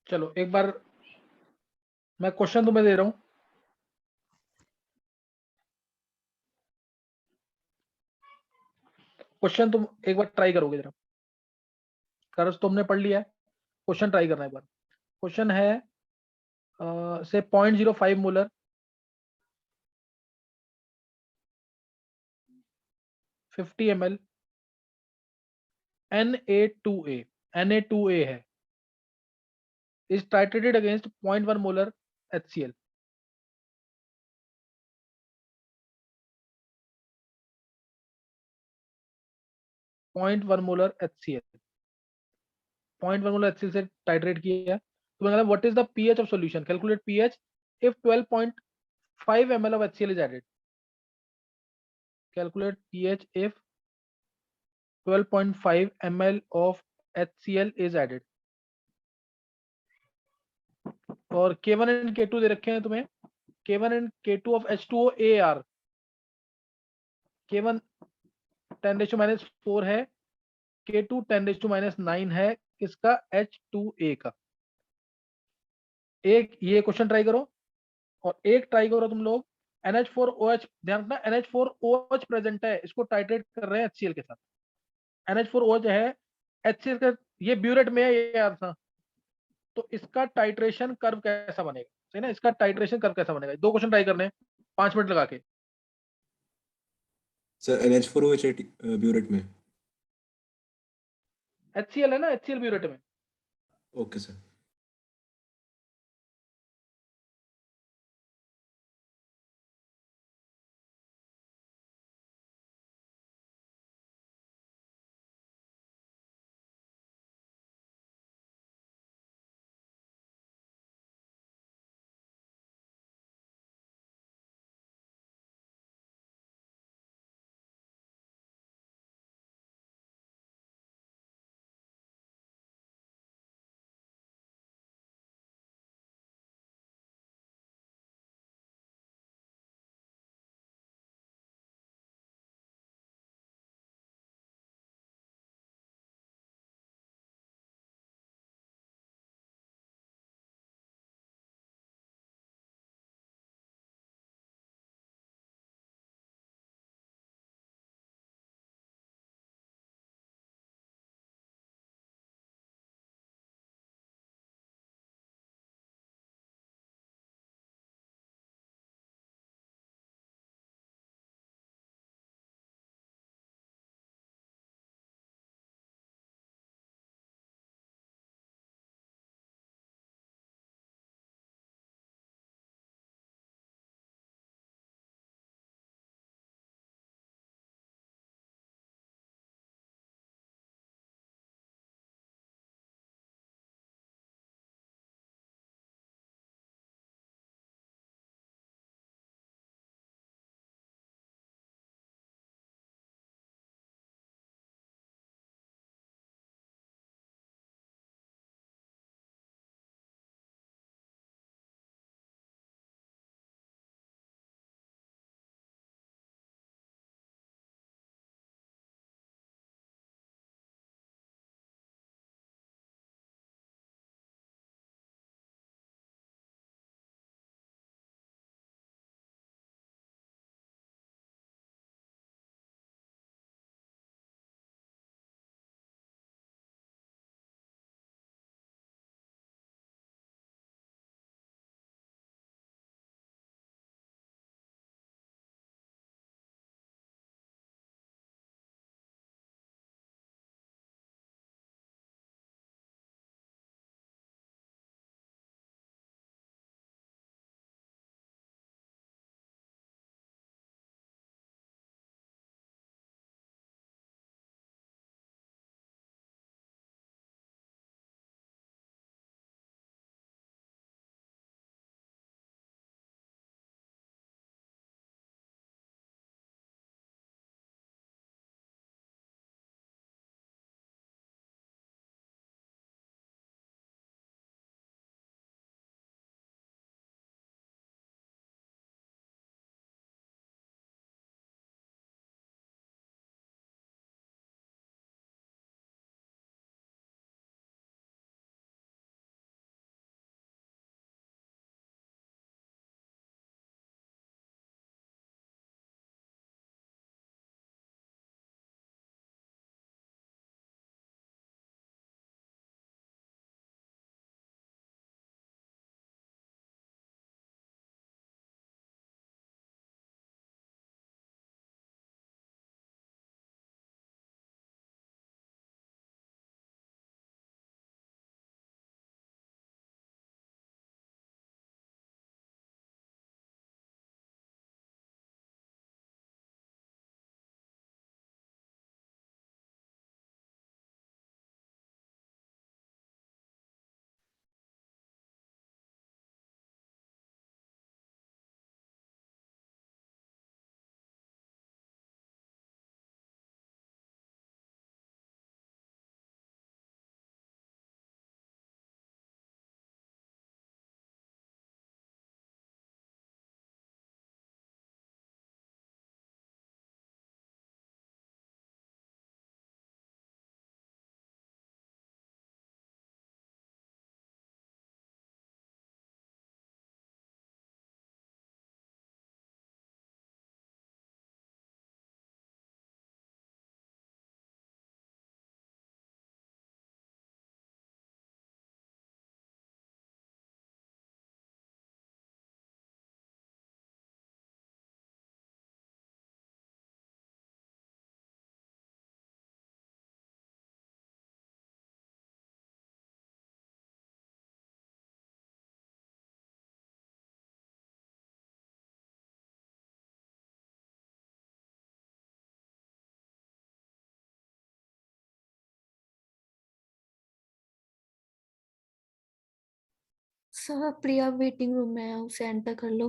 चलो एक बार मैं क्वेश्चन तुम्हें दे रहा हूं, क्वेश्चन तुम एक बार ट्राई करोगे जरा। कर्ज तुमने पढ़ लिया है, क्वेश्चन ट्राई करना एक बार। क्वेश्चन है से 0.05 मोलर 50 ml Na2A, Na2A है, is titrated against 0.1 molar HCl। 0.1 molar HCl, 0.1 molar HCl से टाइट्रेट किया है। तो मतलब what is the pH of solution, calculate pH if 12.5 ml of HCl is added। Calculate pH if 12.5 ml of HCl is added। और K1 and K2 दे रखे हैं तुम्हें, K1 and K2 of H2O AR। K1 10⁻⁴ है, K2 10⁻⁹ है, किसका, H2A का। एक ये क्वेश्चन ट्राई करो, और एक ट्राई करो तुम लोग NH4OH। ध्यान रखना NH4OH प्रेजेंट है, इसको टाइट्रेट कर रहे हैं HCl के साथ। NH4OH है, HCl का, ये ब्यूरेट में है ये याद था। तो इसका टाइट्रेशन कर्व कैसा बनेगा, सही ना, इसका टाइट्रेशन कर्व कैसा बनेगा। दो क्वेश्चन ट्राई करने हैं 5 मिनट लगा के। सर NH4OH ब्यूरेट में। HCl है ना, HCl ब्यूरेट में। Okay sir. सर प्रिया वेटिंग रूम में है, उसे एंटर कर लो।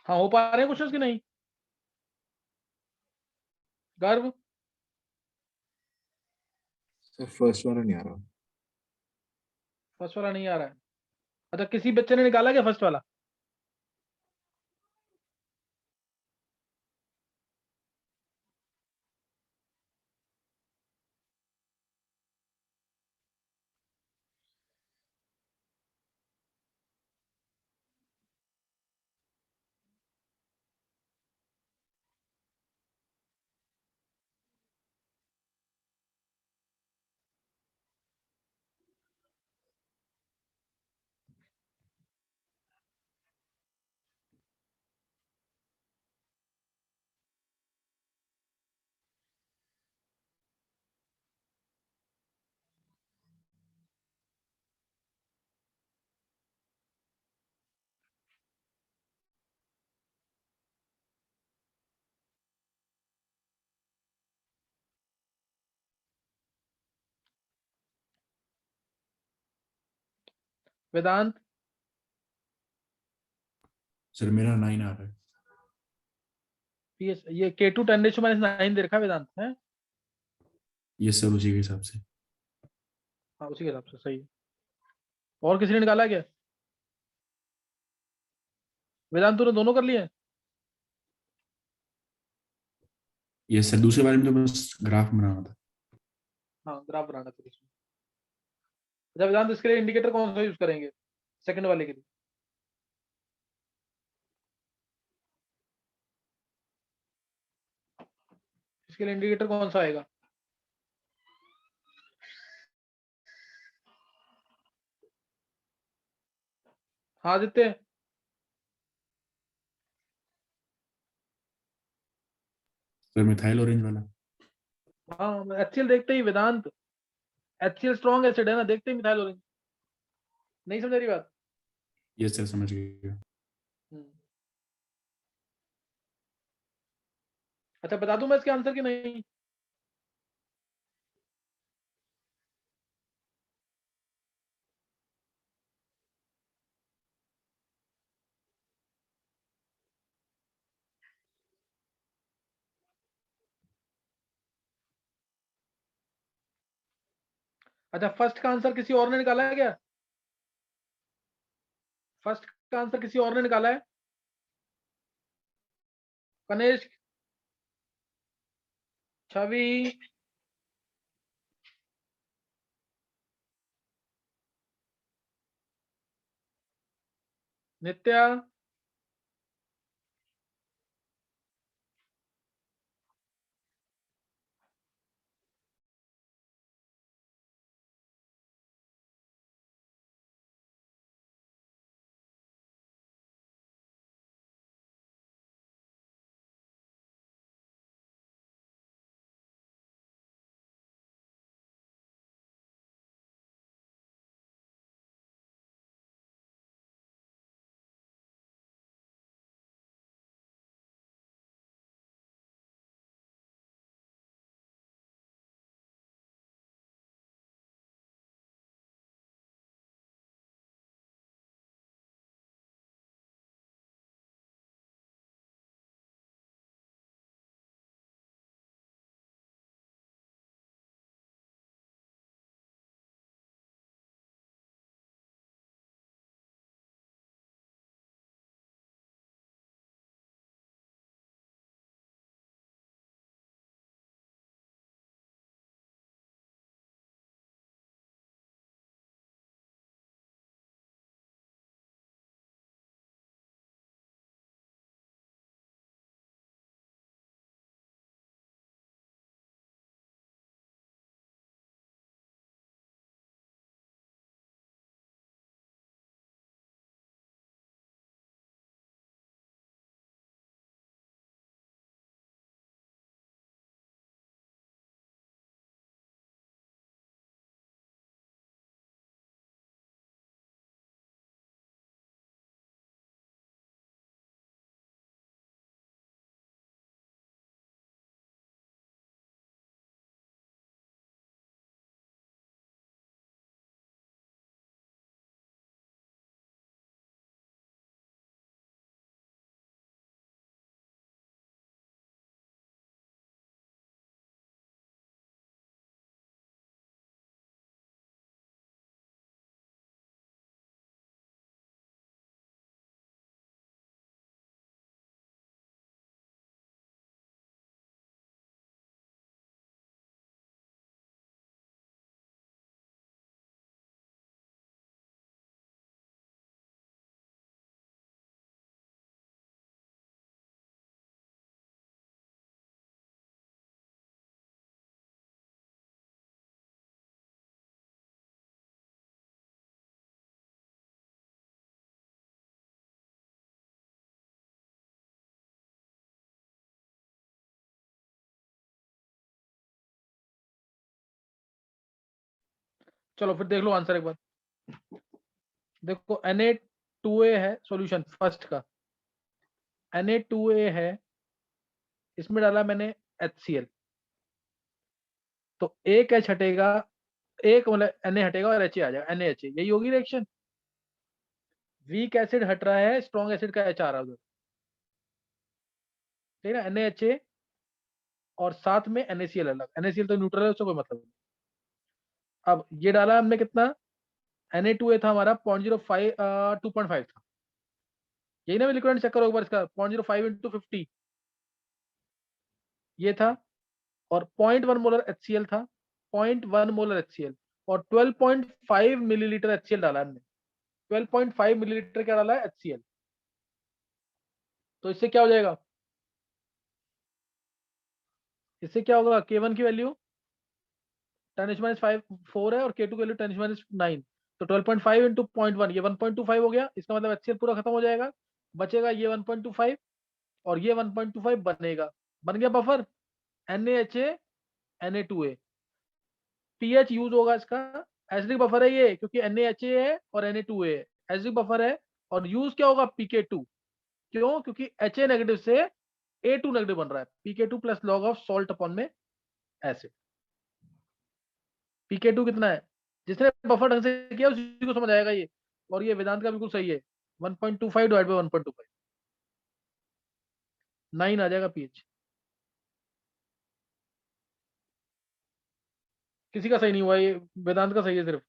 हाँ, हो पा रहे हैं क्वेश्चंस कि नहीं? गर्व? सर फर्स्ट वाला नहीं आ रहा। फर्स्ट वाला नहीं आ रहा है। अच्छा, किसी बच्चे ने निकाला क्या फर्स्ट वाला? वेदांत? सर मेरा 9 आ रहा है। ये K2 10⁻9 दे रखा है वेदांत है। ये सर उसी के हिसाब से। हाँ, उसी के हिसाब से सही है। और किसी ने निकाला क्या? वेदांत तूने दोनों कर लिए? ये सर दूसरे बारे में तो बस ग्राफ बनाना था। हाँ, ग्राफ बनाना था इसमें। अच्छा वेदांत, इसके लिए इंडिकेटर कौन सा यूज करेंगे सेकंड वाले के लिए? इसके लिए इंडिकेटर कौन सा आएगा? हाँ आदित्य, सर मिथाइल ऑरेंज वाला। हाँ HCl देखते ही वेदांत, HCl स्ट्रॉन्ग एसिड है ना, देखते ही मिथाइल ऑरेंज। नहीं समझ रही बात? यस सर, समझ गया। हम्म। अच्छा बता दूं मैं इसके आंसर कि नहीं? अच्छा फर्स्ट का आंसर किसी और ने निकाला है क्या? फर्स्ट का आंसर किसी और ने निकाला है? कनेश, छवि, नित्या, चलो फिर देख लो आंसर एक बार। देखो Na2A है सॉल्यूशन फर्स्ट का, Na2A है, इसमें डाला मैंने HCl, तो एक H हटेगा, एक मतलब Na हटेगा और Ha आ जाएगा, NaHA, यही होगी रिएक्शन। वीक एसिड हट रहा है, स्ट्रॉन्ग एसिड का H आ रहा है उधर, ठीक है ना, NaHA और साथ में NaCl अलग, NaCl तो न्यूट्रल है, उससे कोई मतलब नहीं। अब ये डाला हमने कितना, Na2A था हमारा 0.05, 2.5 था, यही ना, लिक्विड चेक करो एक बार इसका, 0.05 इंटू 50 ये था, और 0.1 मोलर HCl था, 0.1 मोलर HCl, और 12.5 मिलीलीटर HCl डाला हमने, 12.5 मिलीलीटर क्या डाला है HCl, तो इससे क्या हो जाएगा, इससे क्या होगा, K1 की वैल्यू 10⁻⁵ 4 है और K2 की वैल्यू 10⁻⁹ तो 12.5 इंटू 0.1 ये 1.25 हो गया, इसका मतलब HCl पूरा खत्म हो जाएगा, बचेगा ये 1.25 और ये 1.25 बनेगा, बन गया buffer NaHA Na2A। PH use होगा इसका, एसिडिक बफर है ये क्योंकि NaHA है और Na2A है, एसिडिक बफर है। और यूज क्या होगा pK2, क्यों? क्योंकि HA नेगेटिव से A2 नेगेटिव बन रहा है, pK2 plus log of salt upon में एसिड। pK2 कितना है, जिसने बफर ढंग से किया उसी को समझ आएगा ये, और ये वेदांत का बिल्कुल सही है, 1.25 डिवाइड बाय 1.25 9 आ जाएगा पीएच। किसी का सही नहीं हुआ, ये वेदांत का सही है सिर्फ।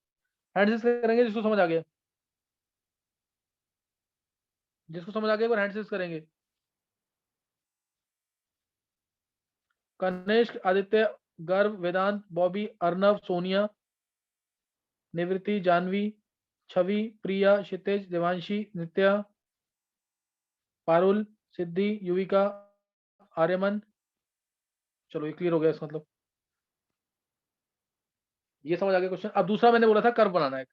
हैंड करेंगे जिसको समझ आ गया, जिसको समझ आ गया एक बार हैंड करेंगे। कनिष्क, आदित्य, गर्व, वेदांत, बॉबी, अर्नव, सोनिया, निवृत्ति, जानवी, छवि, प्रिया, क्षितिज, देवांशी, नित्या, पारुल, सिद्धि, युविका, आर्यमन। चलो ये क्लियर हो गया इसका मतलब, ये समझ आ गया क्वेश्चन। अब दूसरा मैंने बोला था कर्व बनाना है,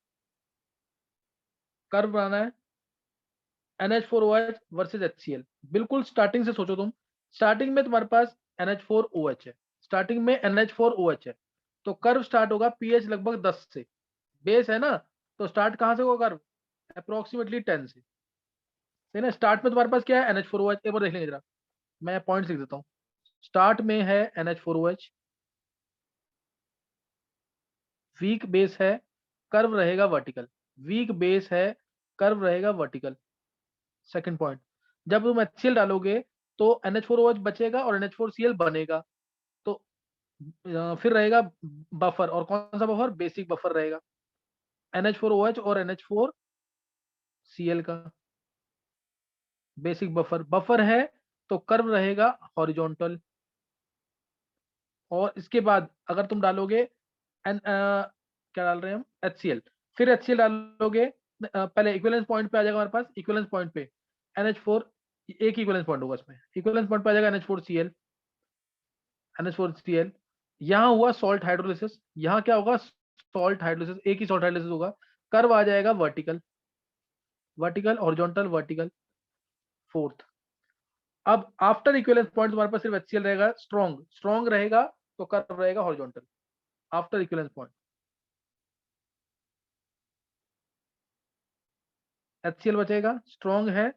कर्व बनाना है NH4OH वर्सेज HCl। बिल्कुल स्टार्टिंग से सोचो तुम, स्टार्टिंग में तुम्हारे पास NH4OH है, स्टार्टिंग में NH4OH है, तो कर्व स्टार्ट होगा पीएच लगभग 10 से, बेस है ना, तो स्टार्ट कहां से होगा कर्व, अप्रोक्सीमेटली 10 से, सही ना। स्टार्ट में तुम्हारे पास क्या है NH4OH, एक बार देख लेंगे जरा, मैं पॉइंट लिख देता हूँ। स्टार्ट में है NH4OH, वीक बेस है, कर्व रहेगा वर्टिकल, वीक बेस है, कर्व रहेगा वर्टिकल। सेकंड पॉइंट, जब तुम HCl डालोगे तो NH4OH बचेगा और NH4Cl बनेगा, तो फिर रहेगा बफर, और कौन सा बफर, बेसिक बफर रहेगा NH4OH और NH4Cl का बेसिक बफर। बफर है तो कर्व रहेगा हॉरिजॉन्टल, और इसके बाद अगर तुम डालोगे क्या डाल रहे हैं हम, HCl, फिर HCl डालोगे, पहले इक्विवेलेंस पॉइंट पे आ जाएगा हमारे पास, इक्विवेलेंस पॉइंट पे NH4, एक इक्विवेलेंस पॉइंट होगा इसमें, इक्विवेलेंस पॉइंट पे आ जाएगा NH4Cl, NH4Cl। यहाँ हुआ सॉल्ट हाइड्रोलिसिस, यहाँ क्या होगा, सॉल्ट हाइड्रोलिसिस, एक ही सॉल्ट हाइड्रोलिसिस होगा, कर्व आ जाएगा vertical, vertical, horizontal, vertical. Fourth, अब आफ्टर इक्विवेलेंस पॉइंट तुम्हारे पास सिर्फ HCl रहेगा, स्ट्रॉन्ग, स्ट्रॉन्ग रहेगा तो कर्व रहेगा horizontal after equivalence point. HCl बचेगा, स्ट्रॉन्ग है,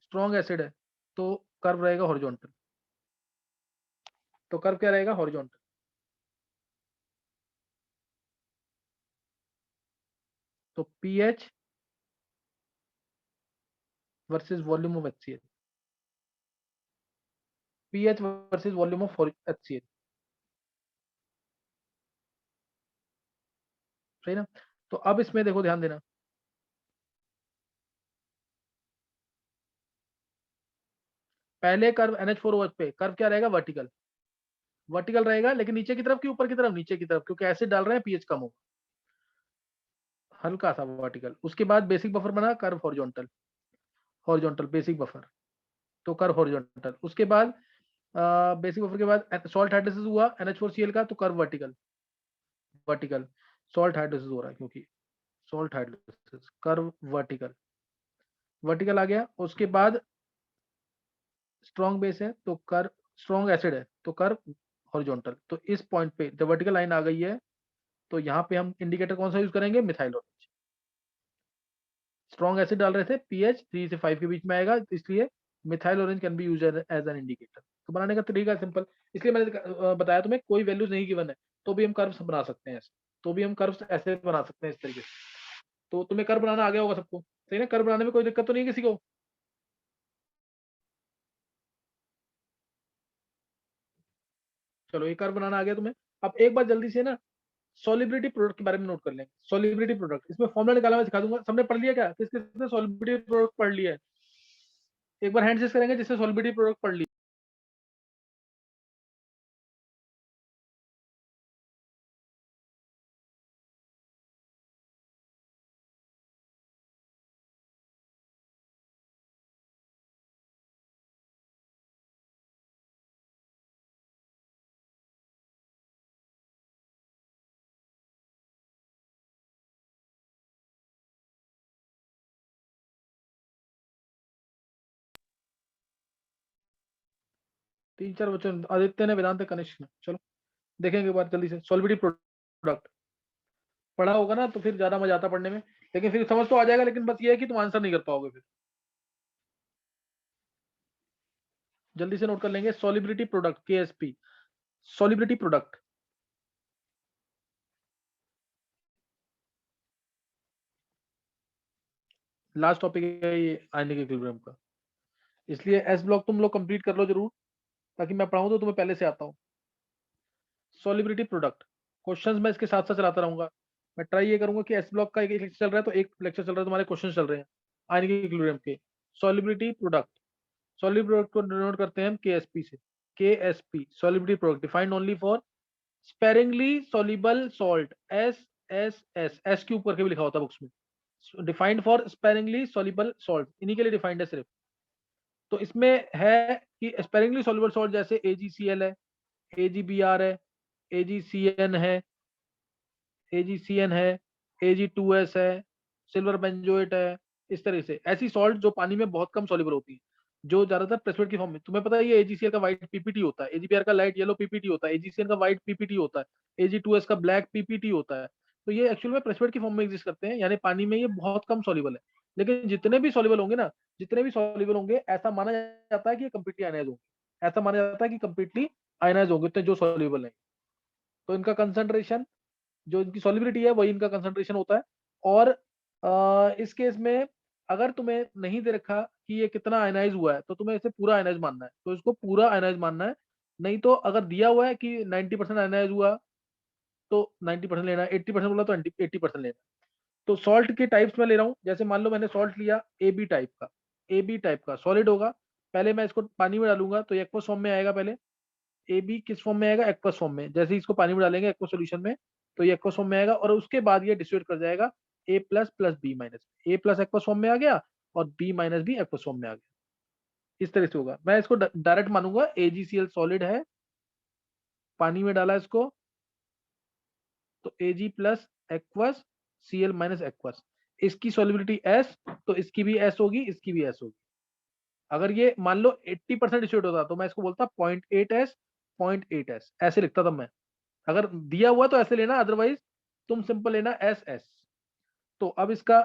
स्ट्रॉन्ग एसिड है, तो कर्व रहेगा हॉरिजॉन्टल, तो कर्व क्या रहेगा, हॉरिजॉन्टल। तो pH versus volume of HCl, pH versus volume of HCl, सही ना। तो अब इसमें देखो ध्यान देना, पहले कर्व NH4OH पे कर्व क्या रहेगा, वर्टिकल, वर्टिकल रहेगा, लेकिन नीचे की तरफ कि ऊपर की तरफ, नीचे की तरफ, क्योंकि एसिड डाल रहे हैं पीएच कम होगा, हल्का सा वर्टिकल। उसके बाद बेसिक बफर बना, curve horizontal, horizontal basic buffer, तो कर्व हॉरिजॉन्टल। उसके बाद बेसिक बफर के बाद सॉल्ट हाइड्रोलिसिस हुआ NH4Cl का, तो curve vertical, vertical, salt hydrolysis हो रहा है क्योंकि salt hydrolysis, curve vertical, vertical आ गया। उसके बाद स्ट्रॉन्ग बेस है तो कर्व, स्ट्रॉन्ग एसिड है तो कर्व हॉरिजॉन्टल। तो इस पॉइंट पे जब वर्टिकल लाइन आ गई है तो यहाँ पे हम इंडिकेटर कौन सा यूज करेंगे, मिथाइल ऑरेंज। स्ट्रॉन्ग एसिड डाल रहे थे, पीएच 3 से 5 के बीच में आएगा, इसलिए methyl orange can be use as an indicator. तो बनाने का तरीका सिंपल, इसलिए मैंने बताया तुम्हें, कोई वैल्यूज नहीं गिवन है तो भी हम कर्व्स बना सकते हैं ऐसे, तो भी हम कर्व्स ऐसे बना सकते हैं इस तरीके से। तो तुम्हें कर्व बनाना आ गया होगा सबको, सही ना, कर्व बनाने में कोई दिक्कत तो नहीं है किसी को। चलो ये कर्व बनाना आ गया तुम्हें। अब एक बार जल्दी से ना सॉलिबिलिटी प्रोडक्ट के बारे में नोट कर लेंगे। सॉलिबिलिटी प्रोडक्ट, इसमें फॉर्मूला निकाला मैं सिखा दूंगा, सबने पढ़ लिया क्या, किस किसने सॉलिबिलिटी प्रोडक्ट पढ़ लिया है, एक बार हैंड करेंगे जिससे सॉलिबिलिटी प्रोडक्ट पढ़ लिया। 3-4 बच्चों आदित्य ने, वेदांत कनिष्क ने। चलो देखेंगे एक बार जल्दी से। सॉलिबिलिटी प्रोडक्ट पढ़ा होगा ना तो फिर ज्यादा मजा आता पढ़ने में, लेकिन फिर समझ तो आ जाएगा, लेकिन बस ये है कि तुम आंसर नहीं कर पाओगे फिर। जल्दी से नोट कर लेंगे। Solubility product Ksp, solubility product. Last topic है ये आयनिक इक्विलिब्रियम का, इसलिए एस ब्लॉक तुम लोग कंप्लीट कर लो जरूर, ताकि मैं पढ़ाऊं तो तुम्हें पहले से आता हूं। सॉलिबिलिटी प्रोडक्ट क्वेश्चंस मैं इसके साथ साथ चलाता रहूंगा। मैं ट्राई ये करूंगा कि एस ब्लॉक का एक लेक्चर चल रहा है तो एक लेक्चर चल रहा है तुम्हारे क्वेश्चन चल रहे हैं आयनिक इक्विलिब्रियम के। सॉलिबिलिटी प्रोडक्ट, सॉलिबिलिटी प्रोडक्ट को डिनोट करते हैं हम केएसपी से। Ksp solubility product defined only for sparingly soluble salt, S S S S cube करके भी लिखा होता है बुक्स में। Defined for sparingly soluble salt, इन्हीं के लिए डिफाइंड है सिर्फ। तो इसमें है कि स्पेरिंगली सॉल्युबल सॉल्ट जैसे AgCl है, AgBr है, AgCN है, AgCN है, Ag2S है, सिल्वर बेंजोएट है। इस तरह से ऐसी सॉल्ट जो पानी में बहुत कम सॉल्युबल होती है, जो ज्यादातर प्रेसिपिटेट की फॉर्म में। तुम्हें पता है ये AgCl का व्हाइट पीपीटी होता है, AgBr का लाइट येलो पीपीटी होता है, AgCN का व्हाइट पीपीटी होता है, Ag2S का ब्लैक पीपीटी होता है। तो ये एक्चुअल में प्रेसिपिटेट की फॉर्म में एग्जिस्ट करते हैं, यानी पानी में ये बहुत कम सॉल्युबल है। लेकिन जितने भी सॉल्युबल होंगे ना, जितने भी सॉल्युबल होंगे, ऐसा माना जाता है कि ये कंप्लीटली आयनाइज होंगे, ऐसा माना जाता है कि कंप्लीटली आयनाइज होंगे तो जो सॉल्युबल है। तो इनका कंसंट्रेशन, जो इनकी सॉल्युबिलिटी है वही इनका कंसंट्रेशन होता है। और इस केस में अगर तुम्हें नहीं दे रखा कि ये कितना आयनाइज हुआ है, तो तुम्हें इसे पूरा आयनाइज मानना है, तो इसको पूरा आयनाइज मानना है। नहीं तो अगर दिया हुआ है कि 90% आयनाइज हुआ तो 90% लेना है, 80% बोला तो 80% लेना है। तो सॉल्ट के टाइप्स में ले रहा हूँ, जैसे मान लो मैंने सॉल्ट लिया AB टाइप का, AB टाइप का सॉलिड होगा। पहले मैं इसको पानी में डालूंगा तो एक्वस फॉर्म में आएगा। पहले AB किस फॉर्म में आएगा? एक्वस फॉर्म में। जैसे ही इसको पानी में डालेंगे एक्वस सॉल्यूशन में, तो ये एक्वस फॉर्म में आएगा, और उसके बाद ये डिस्ट्रीब्यूट कर जाएगा A plus plus B minus. A plus aqueous form में आ गया और B माइनस भी एक्वस फॉर्म में आ गया। इस तरह से होगा। मैं इसको डायरेक्ट मानूंगा AgCl सॉलिड है, पानी में डाला इसको, तो Ag plus aqueous Cl minus aqueous. इसकी सॉल्युबिलिटी S, तो इसकी भी S होगी, इसकी भी S होगी। अगर ये मान लो 80% डिस्ट्रीब्यूट होता तो मैं इसको बोलता 0.8S, 0.8S ऐसे लिखता था मैं। अगर दिया हुआ तो ऐसे लेना, अदरवाइज तुम सिंपल लेना एस एस। तो अब इसका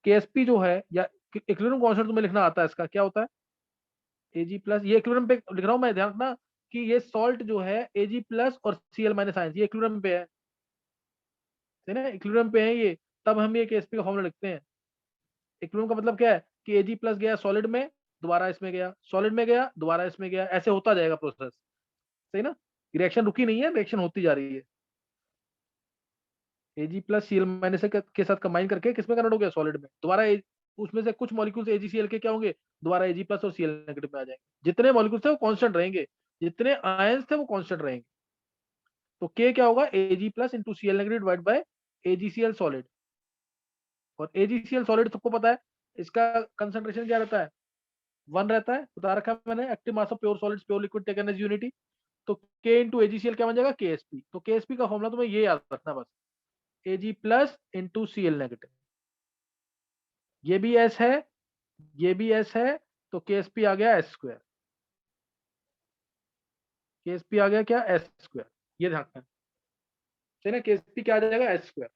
केएसपी जो है, या इक्विलिब्रियम कांस्टेंट तुम्हें लिखना आता है, इसका क्या होता है? Ag प्लस, ये इक्विलिब्रियम पे लिख रहा हूं मैं, ध्यान रखना कि ये सॉल्ट जो है Ag प्लस और Cl माइनस आयंस, ये इक्विलिब्रियम पे है, ना इक्विलिब्रियम पे है ये, तब हम ये केएसपी का फॉर्मूला लिखते हैं। इक्विलिब्रियम का मतलब क्या है कि Ag प्लस गया सॉलिड में, दोबारा इसमें गया, सॉलिड में गया, दोबारा इसमें गया, ऐसे होता जाएगा प्रोसेस। सही ना? रिएक्शन रुकी नहीं है, रिएक्शन होती जा रही है। Ag प्लस Cl माइनस के साथ कंबाइन करके किसमें कन्वर्ट हो गया? सॉलिड में। दोबारा उसमें से कुछ मॉलिक्यूल्स AgCl के क्या होंगे? दोबारा Ag प्लस और Cl नेगेटिव में आ जाएंगे। जितने मॉलिक्यूल्स थे वो कांस्टेंट रहेंगे, जितने आयंस थे वो कांस्टेंट रहेंगे। तो K क्या होगा? Ag plus into Cl negative divide by AgCl solid. और AgCl सॉलिड सबको पता है, इसका कंसंट्रेशन क्या रहता है? 1 रहता है, बता रखा है मैंने, active mass of pure solids pure liquid taken as unity. तो K इंटू AgCl क्या बन जाएगा? KSP। तो KSP का फॉर्मूला तुम्हें ये याद रखना बस, Ag plus into Cl negative. ये भी S है, ये भी S है, तो KSP आ गया S स्क्वायर। KSP आ गया क्या? S square. ये ध्यान रखना है ना, KSP क्या आ जाएगा? S square.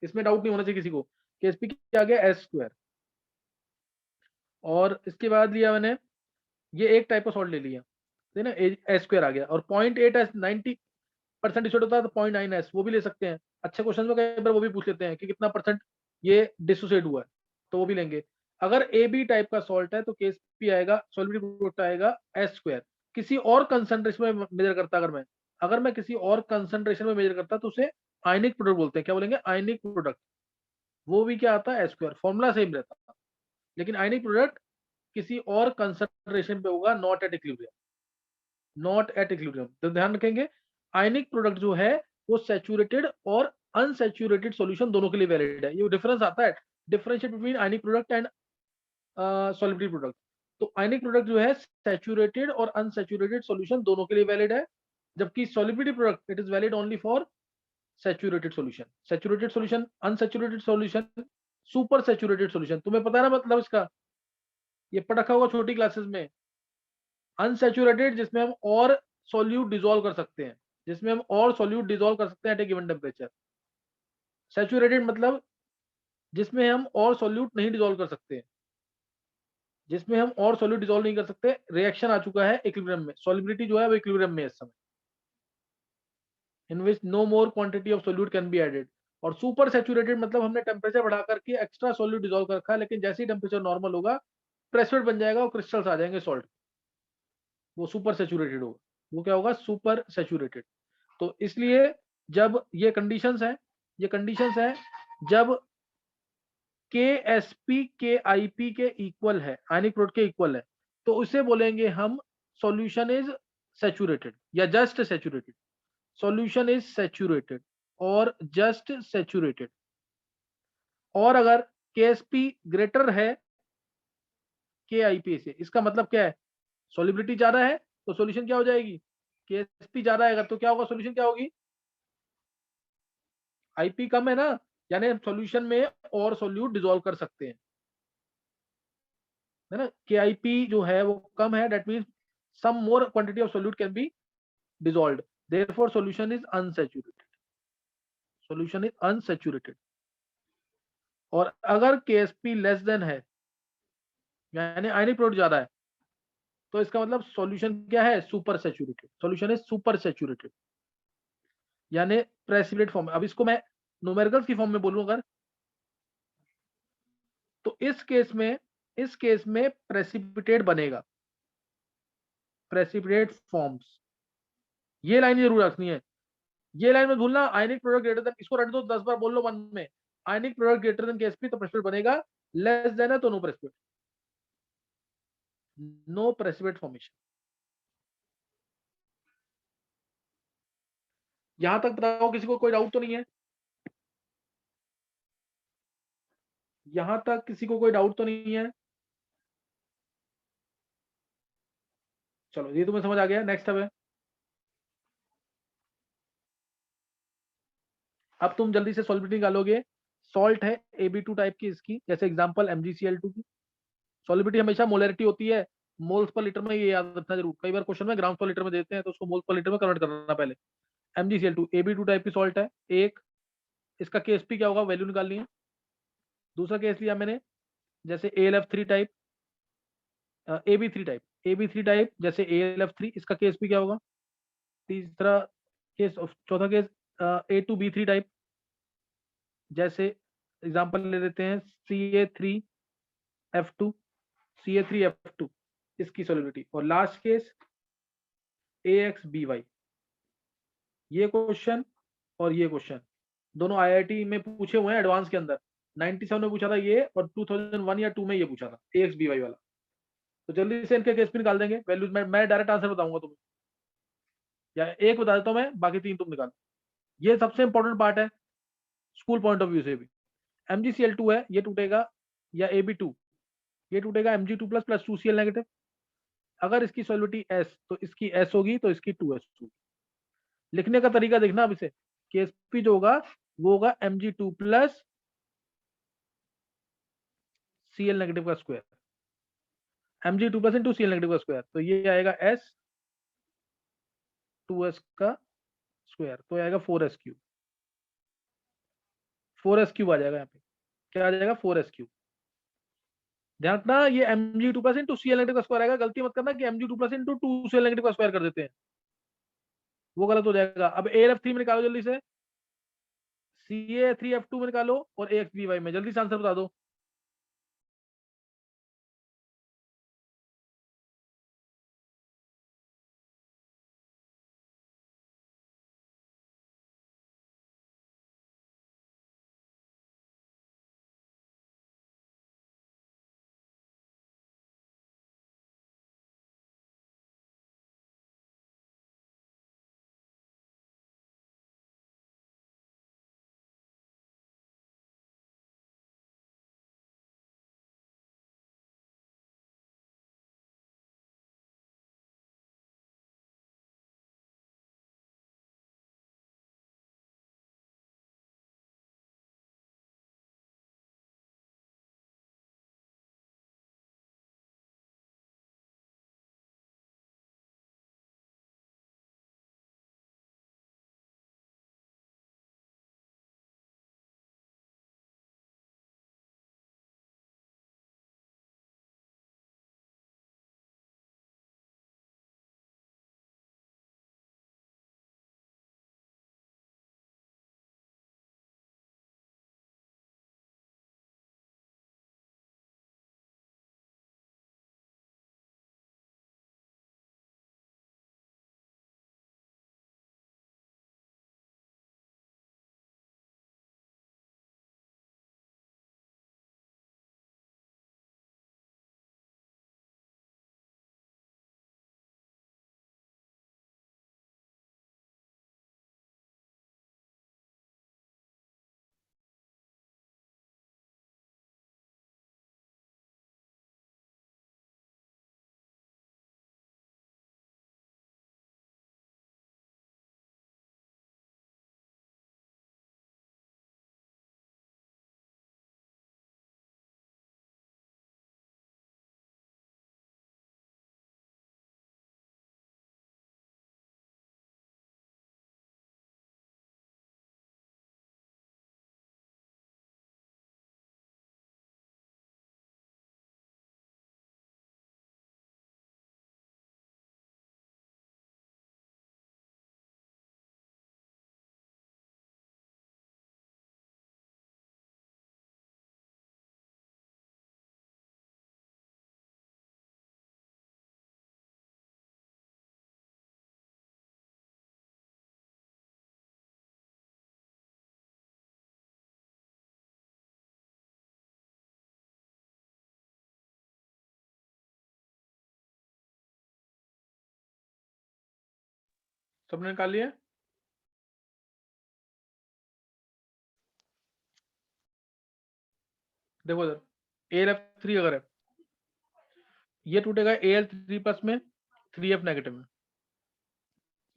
इसमें डाउट नहीं होना चाहिए किसी को। KSP क्या आ गया? S square. और इसके बाद लिया मैंने, ये एक टाइप का सॉल्ट ले लिया, है ना, S स्क्वायर आ गया। और 0.8S 90% डिसोड होता है, तो 0.9S वो भी ले सकते हैं। अच्छे क्वेश्चन में कई बार वो भी पूछ लेते हैं कि कितना परसेंट ये डिसोसिएट हुआ है, तो वो भी लेंगे। अगर AB टाइप का सॉल्ट है तो KSP आएगा, सॉल्युबिलिटी प्रोडक्ट आएगा S स्क्वायर। किसी और कंसंट्रेशन में मेजर करता, अगर मैं किसी और कंसंट्रेशन में मेजर करता तो उसे आयनिक प्रोडक्ट बोलते हैं। क्या बोलेंगे? Ionic product. वो भी क्या आता है? S square. फॉर्मूला सेम रहता, लेकिन आयनिक प्रोडक्ट किसी और कंसंट्रेशन पे होगा, not at equilibrium, not at equilibrium. तो ध्यान रखेंगे, आयनिक प्रोडक्ट जो है वो सैचुरेटेड और अनसैचुरेटेड सॉल्यूशन दोनों के लिए वैलिड है। ये डिफरेंस आता है, differentiate between ionic product and solubility product. तो आयनिक प्रोडक्ट जो है सैचुरेटेड और अनसैचुरेटेड सॉल्यूशन दोनों के लिए वैलिड है, जबकि solubility product it is valid only for saturated solution. Saturated solution, unsaturated solution, super saturated solution. तुम्हें पता है ना मतलब इसका? ये पढ़ रखा होगा छोटी क्लासेस में। अनसैचुरेटेड जिसमें हम और सॉल्यूट डिसॉल्व कर सकते हैं, जिसमें हम और सॉल्यूट डिसॉल्व कर सकते हैं एट ए गिवन टेम्परेचर। सैचुरेटेड मतलब जिसमें हम और सॉल्यूट नहीं डिसॉल्व कर सकते, जिसमें हम और सॉल्यूट डिसॉल्व नहीं कर सकते, रिएक्शन आ चुका है इक्विलिब्रियम में, सॉल्युबिलिटी जो है वो इक्विलिब्रियम में है इस समय, in which no more quantity of solute can be added. और सुपर सैचुरेटेड मतलब हमने टेम्परेचर बढ़ा करके एक्स्ट्रा सॉल्यूट डिसॉल्व कर रखा है, लेकिन जैसे ही टेम्परेचर नॉर्मल होगा प्रेसिपिटेट बन जाएगा और क्रिस्टल्स आ जाएंगे सॉल्ट, वो सुपर सैचुरेटेड होगा। वो क्या होगा? Super saturated. तो इसलिए जब ये कंडीशंस हैं, ये कंडीशंस हैं जब KSP KIP के इक्वल है, आयनिक प्रोडक्ट के इक्वल है, तो उसे बोलेंगे हम सॉल्यूशन इज सैचुरेटेड या just saturated. Solution is saturated और जस्ट सैचुरेटेड। और अगर KSP ग्रेटर है KIP से, इसका मतलब क्या है? सॉल्युबिलिटी ज्यादा है तो सॉल्यूशन क्या हो जाएगी? KSP ज्यादा है तो क्या होगा? सॉल्यूशन क्या होगी? IP कम है ना, यानी हम सॉल्यूशन में और सॉल्यूट डिसॉल्व कर सकते हैं, है ना। KIP जो है वो कम है, that means some more quantity of solute can be dissolved, therefore solution is unsaturated, solution is unsaturated। और अगर KSP लेस देन है यानी आयनिक प्रोडक्ट ज्यादा है, तो इसका मतलब सॉल्यूशन क्या है? Super saturated. Solution is super saturated यानी प्रेसिपिटेट फॉर्म। अब इसको मैं न्यूमेरिकल्स की फॉर्म में बोलूं अगर, तो इस केस में प्रेसिपिटेट बनेगा, प्रेसिपिटेट फॉर्म्स। ये लाइन जरूर रखनी है, ये लाइन में भूलना। आयनिक प्रोडक्ट ग्रेटर देन, इसको रट दो 10 बार बोल लो मन में, ionic product greater than KSP तो प्रेसिपिटेट बनेगा, लेस देन है तो no precipitate, no precipitate formation. यहां तक बताओ किसी को कोई डाउट तो नहीं है? यहां तक किसी को कोई डाउट तो नहीं है? चलो ये तुम्हें समझ आ गया। नेक्स्ट अब है, अब तुम जल्दी से सॉल्युबिलिटी निकालोगे। सॉल्ट है AB2 टाइप की, इसकी जैसे एग्जांपल MgCl2 की सॉल्युबिलिटी हमेशा मोलरिटी होती है मोल्स पर लीटर में, ये याद रखना जरूर। कई बार क्वेश्चन में ग्राम्स पर लीटर में देते हैं तो उसको मोल्स पर लीटर में कन्वर्ट करना पहले। MgCl2 AB2 टाइप की सॉल्ट है एक, इसका KSP क्या होगा? वैल्यू निकालनी है। दूसरा केस लिया मैंने जैसे AlF3 टाइप, AB3 टाइप जैसे AlF3, इसका KSP क्या होगा? तीसरा केस, चौथा केस A2B3 टाइप, जैसे एग्जांपल ले लेते हैं CA3F2, CA3F2 इसकी सॉल्युबिलिटी। और लास्ट केस AXBY। ये क्वेश्चन और ये क्वेश्चन दोनों IIT में पूछे हुए हैं एडवांस के अंदर। 97 में पूछा था ये, और 2001 या 2 में ये पूछा था AXBY वाला। तो जल्दी से इनके केस भी निकाल देंगे वैल्यूज। मैं डायरेक्ट आंसर बताऊंगा तुम्हें, या एक बता देता हूं मैं, बाकी 3 तुम निकालो। ये सबसे इंपॉर्टेंट पार्ट है स्कूल पॉइंट ऑफ व्यू से भी। MgCl2 है, ये टूटेगा, या AB2 ये टूटेगा Mg2 plus plus 2Cl negative. अगर इसकी सॉल्युबिलिटी S तो इसकी S होगी, तो इसकी 2S होगी। लिखने का तरीका देखना अब इसे, KSP जो होगा वो होगा Mg2 प्लस Cl नेगेटिव का square, Mg2 plus into Cl negative का स्क्वायर, तो ये आएगा S 2S का स्क्वायर, तो आएगा 4S3। 4S3 आ जाएगा यहाँ पे, क्या आ जाएगा? 4S3। ध्यान रखना ये Mg2 plus into Cl negative का स्क्वायर आएगा, गलती मत करना कि Mg2 plus into 2Cl negative का स्क्वायर कर देते हैं, वो गलत हो जाएगा। अब AlF3 में निकालो जल्दी से, CA3F2 में निकालो, और AXBY में जल्दी से आंसर बता दो। सबने निकाल लिया? देखो इधर AlF3 अगर है, ये टूटेगा Al3 प्लस में 3F नेगेटिव में,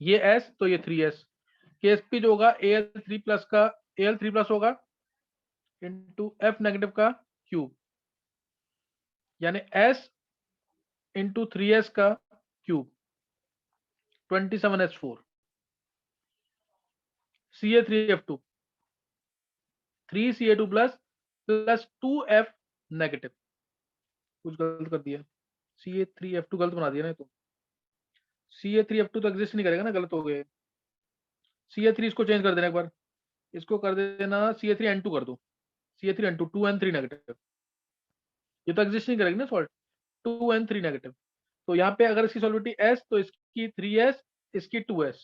ये S तो ये 3S, KSP जो होगा Al3 प्लस का Al3 प्लस होगा इंटू F नेगेटिव का क्यूब, यानी S इंटू 3S का cube 27S4, Ca3F2 3Ca2 plus 2F negative, कुछ गलत कर दिया, Ca3F2 गलत बना दिया ना, तो Ca3F2 तो एग्जिस्ट नहीं करेगा ना, गलत हो गए। Ca3 इसको चेंज कर देना एक बार, इसको कर देना Ca3N2 कर दो, Ca3N2 2N3 नेगेटिव, ये तो एग्जिस्ट नहीं करेगी ना सॉल्ट, 2N3 नेगेटिव, तो यहाँ पे अगर इसकी सॉल्विटी S तो इसकी 3S, इसकी 2S,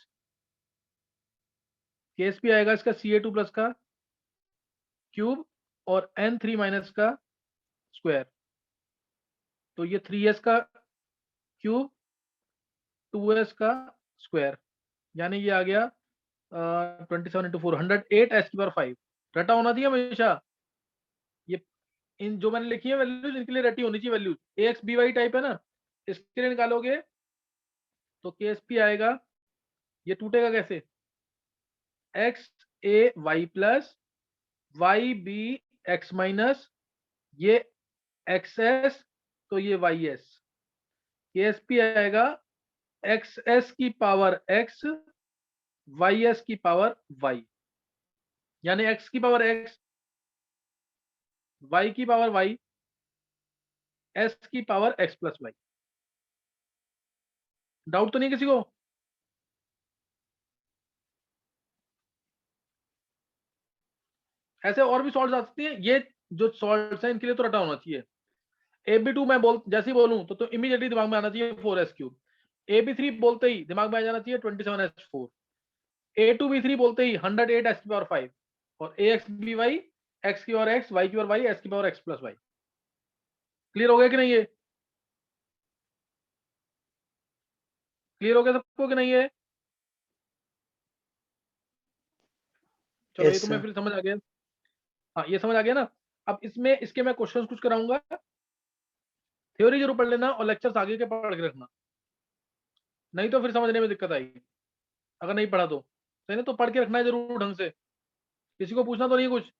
KSP आएगा इसका Ca2 प्लस का क्यूब और N3 माइनस का स्क्वायर, तो ये 3S का क्यूब 2S का स्क्वायर, यानी ये आ गया 27 इंटू 4 108 S⁵, रटा होना चाहिए हमेशा, ये इन जो मैंने लिखी है वैल्यूज इनके लिए रटी होनी चाहिए वैल्यूज, AX/BY टाइप है ना, इसके लिए निकालोगे तो KSP आएगा, ये टूटेगा कैसे, XAY प्लस YBX माइनस ये XS तो ये YS, KSP आएगा XS की पावर X YS की पावर Y, यानी X की पावर X Y की पावर Y S की power X plus Y। Doubt तो नहीं किसी को? ऐसे और भी सॉल्ट आ सकती है, ये जो सॉल्ट है इनके लिए तो रटा होना चाहिए। AB2 मैं जैसे ही बोलूं तो इमीडिएटली दिमाग में आना चाहिए 4S3, AB3 बोलते ही दिमाग में आ जाना चाहिए 27S4, A2B3 बोलते ही 108S⁵, और AX/BY X की पावर X Y की पावर Y S की power X plus Y। Clear हो गया कि नहीं? ये क्लियर हो गया सबको कि नहीं है? चलो ये तो मैं फिर समझ आ गया, हाँ ये समझ आ गया ना। अब इसमें इसके मैं क्वेश्चंस कुछ कराऊंगा, थ्योरी जरूर पढ़ लेना और लेक्चर्स आगे के पढ़ के रखना, नहीं तो फिर समझने में दिक्कत आएगी अगर नहीं पढ़ा तो। सही ना, तो पढ़ के रखना है जरूर ढंग से, किसी को पूछना तो नहीं कुछ।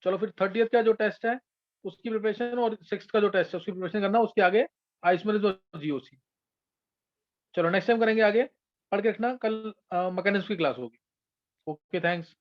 चलो फिर 30th का जो टेस्ट है उसकी प्रिपरेशन और 6th का जो टेस्ट है उसकी प्रिपरेशन करना, उसके आगे आइसमेरिज और GOC। चलो नेक्स्ट टाइम करेंगे आगे, पढ़ के रखना, कल मैकेनिक्स की क्लास होगी। Okay thanks.